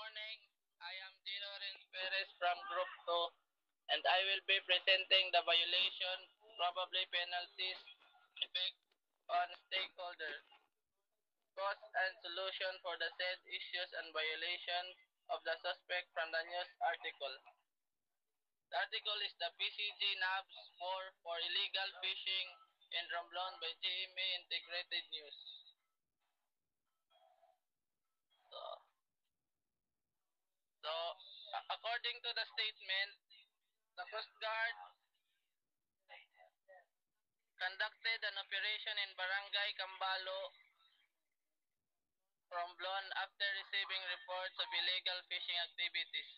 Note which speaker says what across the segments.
Speaker 1: morning. I am Gino Renz Perez from Group 2 and I will be presenting the violation, probably penalties, effect on stakeholders, cause and solution for the said issues and violations of the suspect from the news article. The article is the PCG NABS 4 for illegal fishing in Romblon by GMA Integrated News. So, according to the statement, the Coast Guard conducted an operation in Barangay Cambalo, Romblon after receiving reports of illegal fishing activities.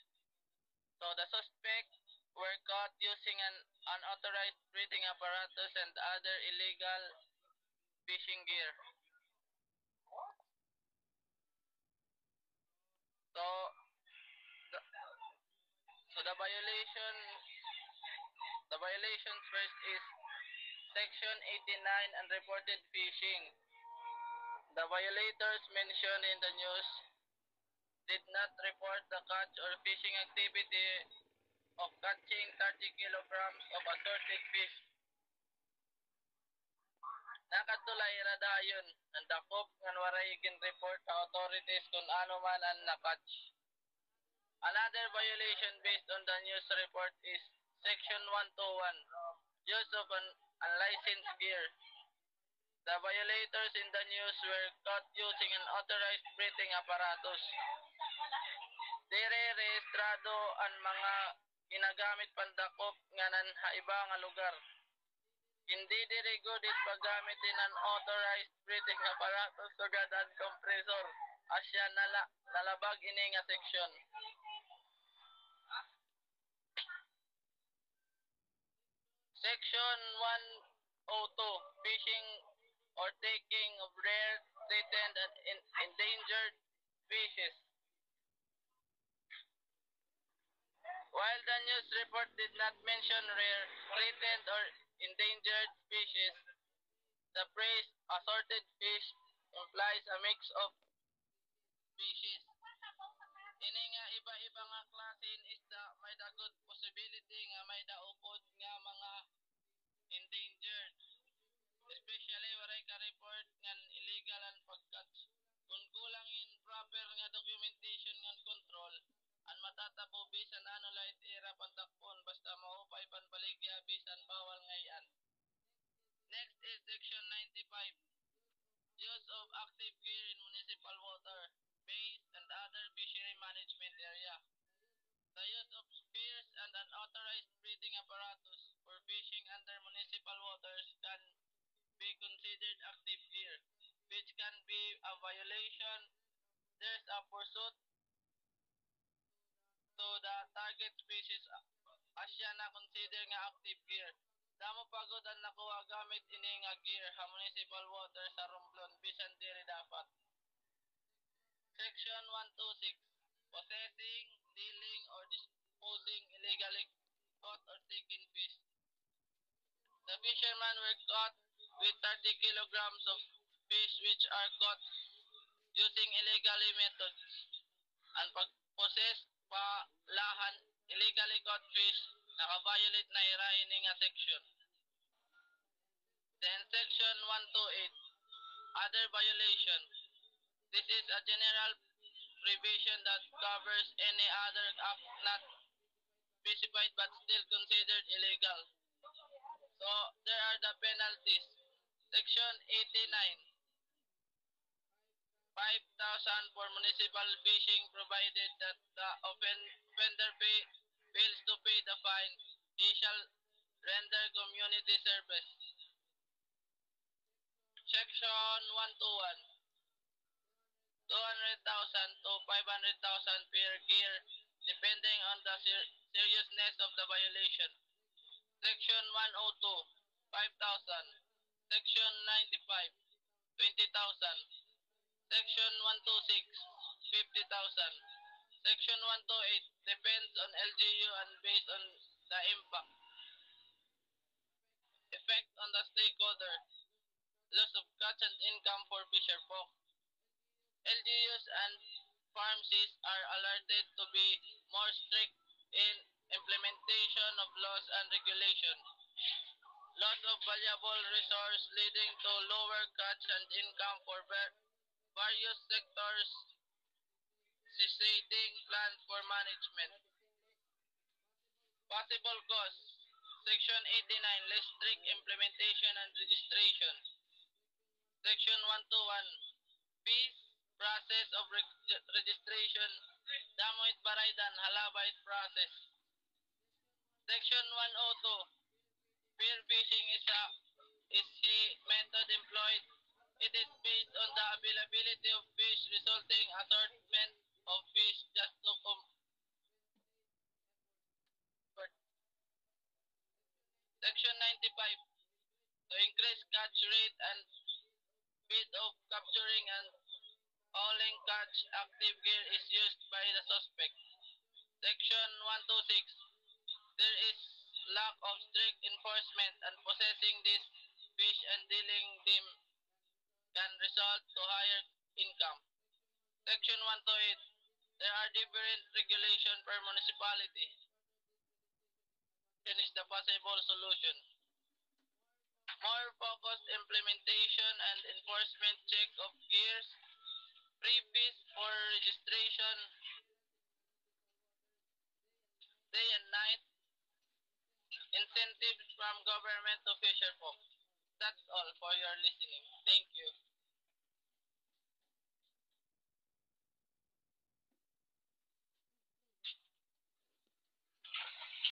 Speaker 1: So the suspects were caught using an unauthorized breathing apparatus and other illegal fishing gear. So the, the violations first is Section 89 unreported fishing. The violators mentioned in the news did not report the catch or fishing activity of catching 30 kilograms of assorted fish. Nakatulay ra dayon ang dakop ngan waray report sa authorities kung ano man ang nakatch. Another violation based on the news report is Section 121, use of an unlicensed gear. The violators in the news were caught using an authorized breathing apparatus. Dire rehistrado ang mga ginagamit pandakop nga nanhaiba nga lugar. Hindi diri gudit paggamitin ang authorized breathing apparatus sugad ang compressor asya nalabag ini nga seksyon. Section 102, fishing or taking of rare, threatened, and endangered fishes. While the news report did not mention rare, threatened, or endangered species, the phrase assorted fish implies a mix of species. Ini nga iba-iba nga klase ng isda may da good possibility nga may daupod nga mga endangered. Especially waray ka-report nga illegal ang pagcatch. Kung kulang in proper nga documentation nga control, ang matatabo bisan ano light era pantakpon basta maupay panbaligya bisan bawal ngayon. Next is Section 95, use of active gear in municipal water, bays, and other fishery management area. The use of spears and unauthorized breathing apparatus for fishing under municipal waters can be considered active gear, which can be a violation. There's a pursuit to the target species asya na consider nga active gear. Damo pagod ang nakuha gamit ini nga gear sa municipal water sa Romblon bisan diri dapat. Section 126, possessing, dealing, or disposing illegally caught or taken fish. The fishermen were caught with 30 kilograms of fish which are caught using illegally methods. Ang pag-possess pa lahan illegally caught fish naka-violate na irahin nga section. Then Section 128, other violation. This is a general provision that covers any other act not specified but still considered illegal. So, there are the penalties. Section 89, 5,000 for municipal fishing provided that the offender fails to pay the fine. He shall render community service. Section 121, 200,000 to 500,000 per gear depending on the seriousness of the violation. Section 102, 5,000. Section 95, 20,000. Section 126, 50,000. Section 128 depends on LGU and based on the impact. Effect on the stakeholder. Loss of catch and income for fisher folk. LGUs and pharmacies are alerted to be more strict in implementation of laws and regulation. Loss of valuable resource leading to lower catch and income for various sectors, ceasing plans for management. Possible cause. Section 89, less strict implementation and registration. Section 121, fees, process of registration, damoit baraydan, halabait process. Section 102, spear fishing is a method employed. It is based on the availability of fish resulting assortment of fish just to convert. Section 95, to increase catch rate and speed of capturing and hauling catch active gear is used by the suspect. Section 126, there is lack of strict enforcement and possessing these fish and dealing them can result to higher income. Section 128, there are different regulation per municipality. This is the possible solution. More focused implementation and enforcement check of gears, free fees for registration day and night, incentives from government to fisher folk. That's all for your listening. Thank you.